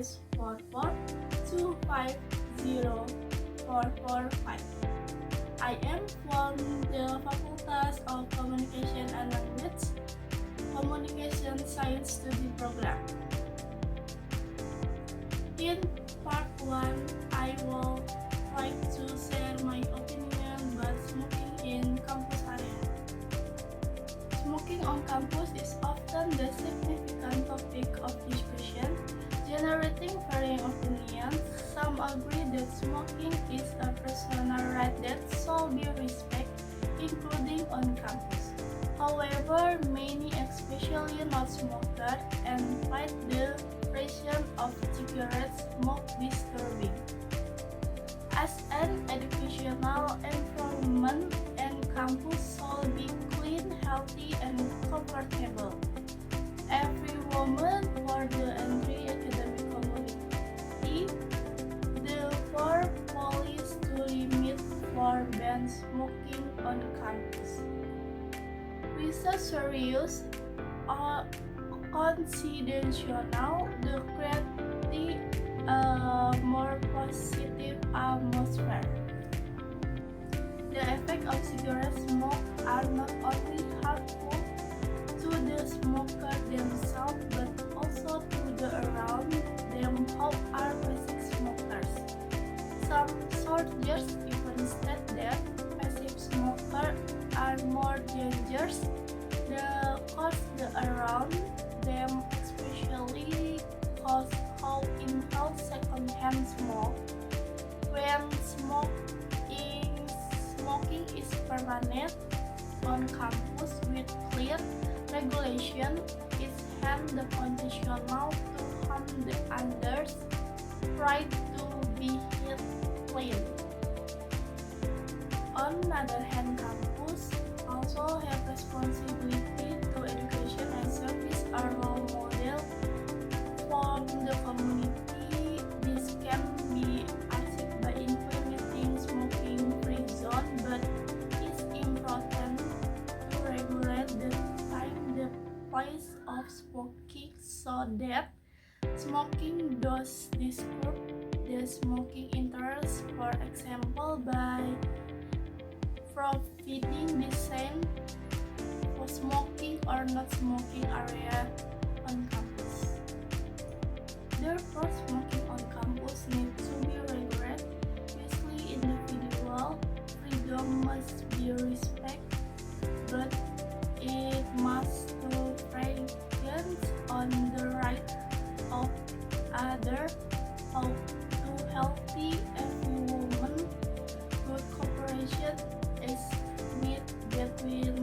44250445. I am from the Faculty of Communication and Language, Communication Science Study Program. In part 1, I will try to share my opinion about smoking in campus area. Smoking on campus is often the significant topic of discussion, generating varying opinions. Some agree that smoking is a personal right that should be respected, including on campus. However, many, especially non-smokers, and find the pressure of cigarette smoke disturbing. As an educational environment and campus should be clean, healthy, and comfortable. Every woman for the entry academic community, therefore police to limit for ban smoking on campus. Research serious considerational the create a more positive atmosphere. The effects of cigarette smoke are not only harmful to the smoker themselves but also to the around them who are passive smokers. Some sources even state that passive smokers are more dangerous cause the around them, especially cause how inhale secondhand smoke. When smoking is permanent on campus with clear regulation, is hence the conditional to harm the others right to be hit clean. On the other hand, campus also have responsibility to education and service a role model for the community. This can be achieved by implementing smoking-free zone, but it's important to regulate the time, the place of smoking so that smoking does disturb the smoking interest. For example, by providing the same for smoking or not smoking area on campus. Therefore, smoking on campus needs to be regulated, especially individual freedom must be respected, but it must to prejudice on the right of others. How to healthy every woman. Good cooperation is made between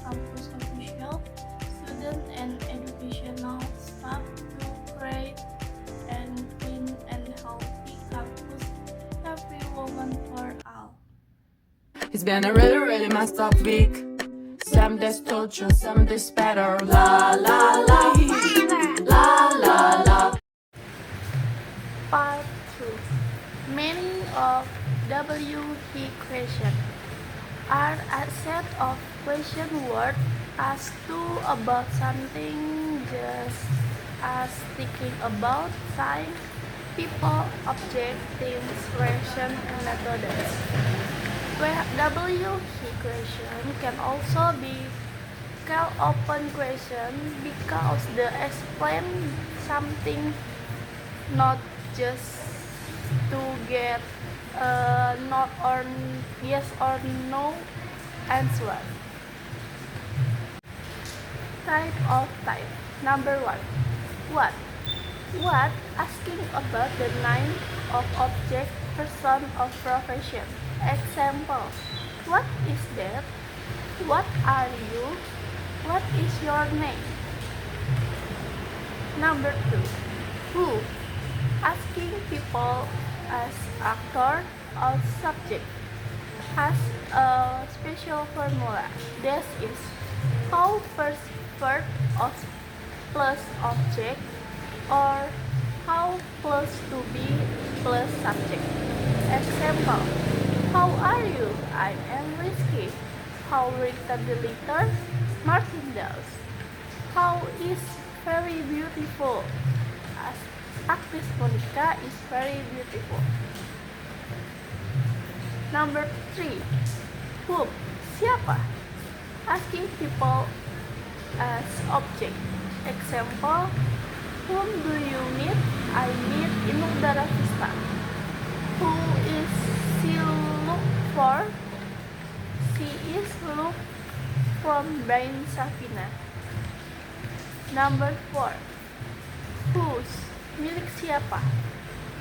campus officials, students, and educational staff to create and clean and healthy campus, every woman for all. It's been a really messed up week. Some days torture, some days better. La la la, la la la. Part 2. Meaning of WH question are a set of question words asked to about something, just as thinking about science, people, object, things, reaction, and methods. WH question can also be called open question because they explain something, not just to get not or yes or no answer. Type. Number 1. What? What? Asking about the name of object, person, or profession. Example. What is that? What are you? What is your name? Number 2. Who? Asking people as actor or subject. Has a special formula. This is how first verb of plus object, or how plus to be plus subject. Example. How are you? I am Rizky. How written the letter? Martin does. How is very beautiful. As actress Monica is very beautiful. Number 3. Whom? Siapa? Asking people as object. Example, whom do you meet? I meet Inul Daratista. Who is she look for? She is look from Brain Safina. Number 4. Whose? Milik siapa?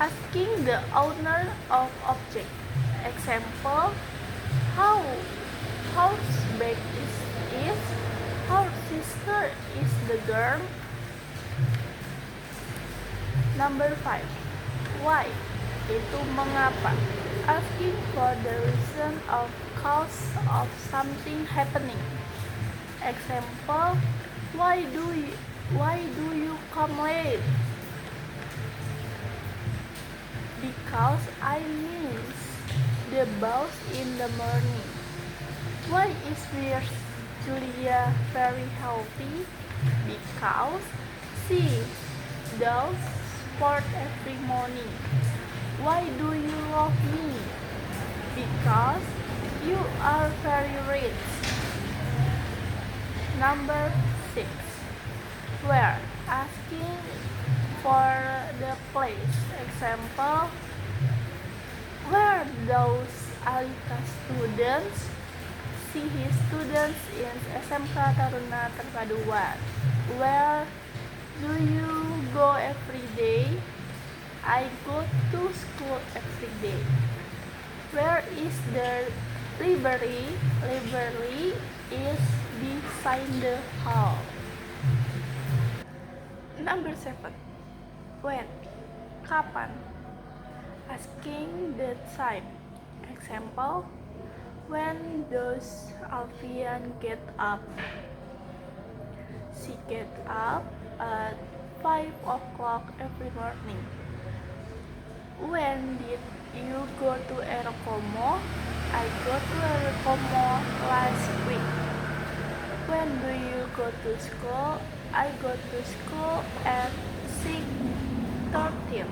Asking the owner of object. Example, whose bag is her sister is the girl. Number 5. Why? Itu mengapa. Asking for the reason of cause of something happening. Example, why do you come late? Because I miss the bus in the morning. Why is Julia very healthy? Because she does sport every morning. Why do you love me? Because you are very rich. Number 6. Where? Asking for the place. Example, where those Alika students? See his students in SMK Taruna Terpadu 1. Where do you go every day? I go to school every day. Where is the library? Library is beside the hall. Number 7. When? Kapan? Asking the time. Example, when does Alfian get up? She get up at 5 o'clock every morning. When did you go to Erokomo? I go to Erokomo last week. When do you go to school? I go to school at 6:13.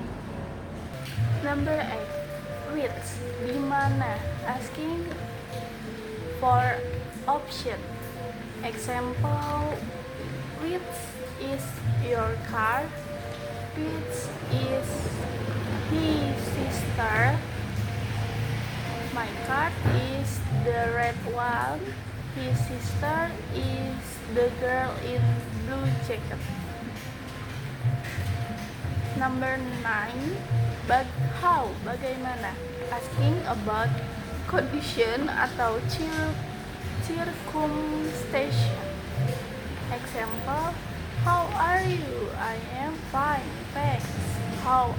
Number 8. Which? Di mana? Asking for option. Example, which is your car? Which is his sister? My car is the red one. His sister is the girl in blue jacket. Number 9. How? Bagaimana? Asking about condition atau circumstance. Example, how are you? I am fine, thanks. How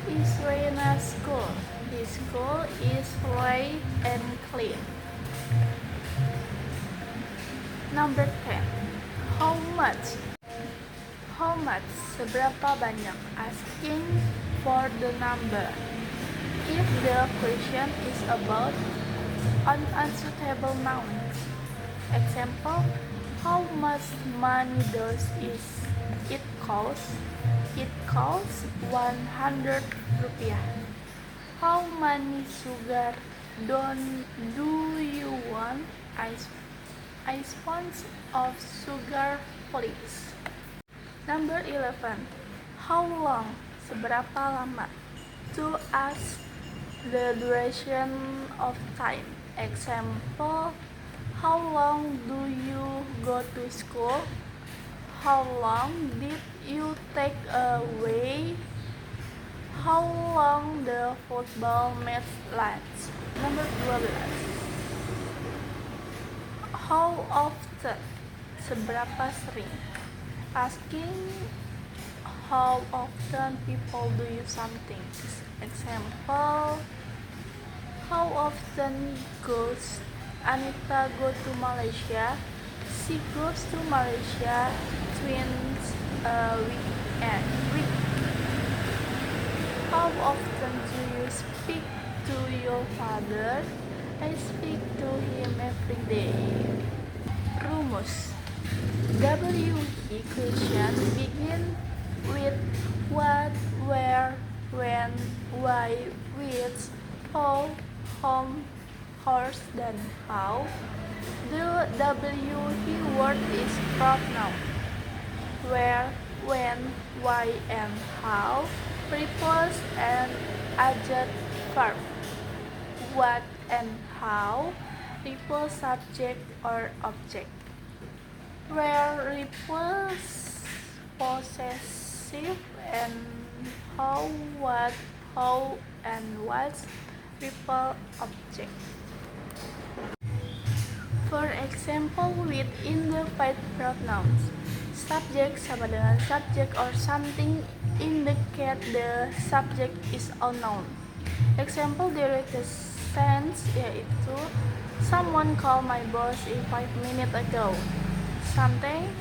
is Rena's school? His school is bright and clean. Number 10. How much? How much? Seberapa banyak? Asking for the number. If the question is about unsuitable nouns. Example, how much money does it cost? It costs 100 rupiah. How many sugar do you want? I sponge of sugar, please. Number 11. How long? Seberapa lama? To ask the duration of time. Example, how long do you go to school? How long did you take away? How long the football match lasts? Number 12. How often? Seberapa sering? Asking how often people do something. Example, how often goes Anita go to Malaysia? She goes to Malaysia twice a week. How often do you speak to your father? I speak to him every day. Rumus. WE question begin with what and why, which, how, whom, horse, dan how. The W word is pronoun. Where, when, why, and how refers an adjective verb. What and how refers subject or object. Where refers possessive, and how, what, how, and what refer object. For example, with indefinite pronouns, subject sama dengan subject or something indicate the subject is unknown. Example direct sense yaitu someone called my boss 5 minutes ago. Sometimes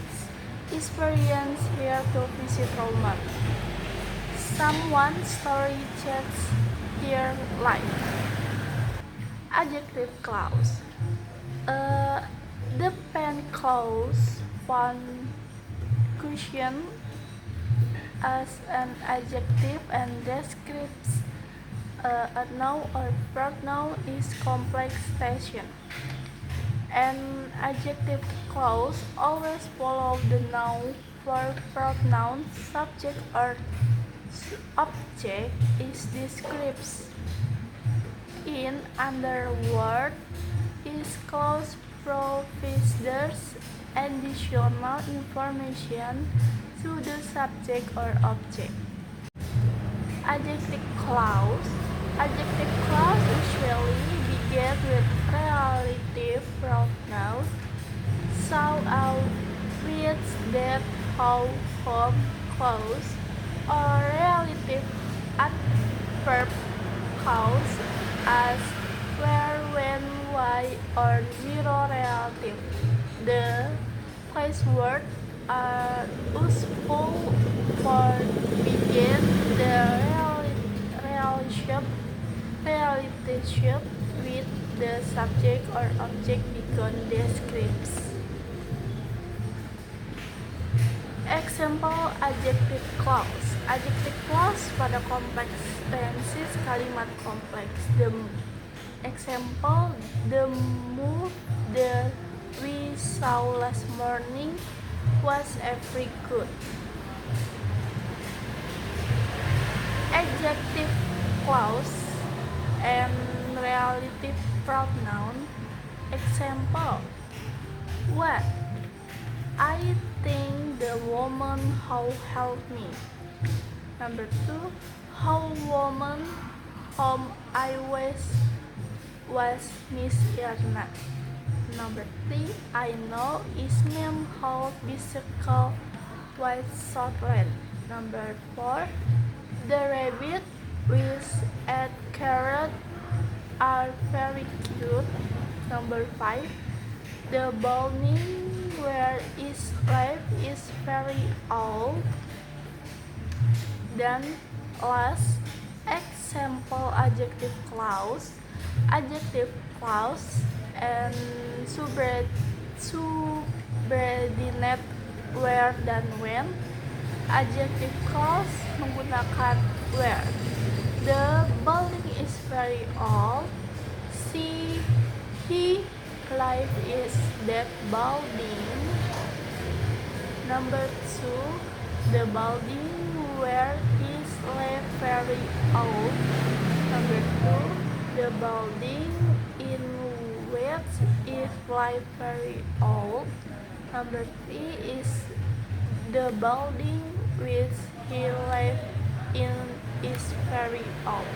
experience here to visit Roma. Someone's story chats here live. Adjective clause. Depend clause function as an adjective and describes a noun or pronoun is complex station. An adjective clause always follows the noun, verb, pronoun, subject, or object is describes. In other words, is clause provides additional information to the subject or object. Adjective clause. Adjective clause usually begin with relative pronouns, so with that, how, whom clause, or relative adverb clause as where, when, why, or zero relative. The place words are useful for begin the relationship with the subject or object begun describes. Example adjective clause. Adjective clause pada kompleks tenses kalimat kompleks. Example, the move that we saw last morning was very good. Adjective clause and relative pronoun. Example, what? I think the woman who helped me. Number 2, how woman whom I was Miss Irna. Number 3, I know Ismail how bicycle was Scotland. Number 4, the rabbit with a carrot are very cute. Number 5, the building where is life is very old. Then last example adjective clause. Adjective clause and subordinate where dan when. Adjective clause menggunakan where. The building is very old. He life is that building. Number 2, the building where is life very old. Number 2, the building in which is life very old. Number 3 is the building which he lives in is very old.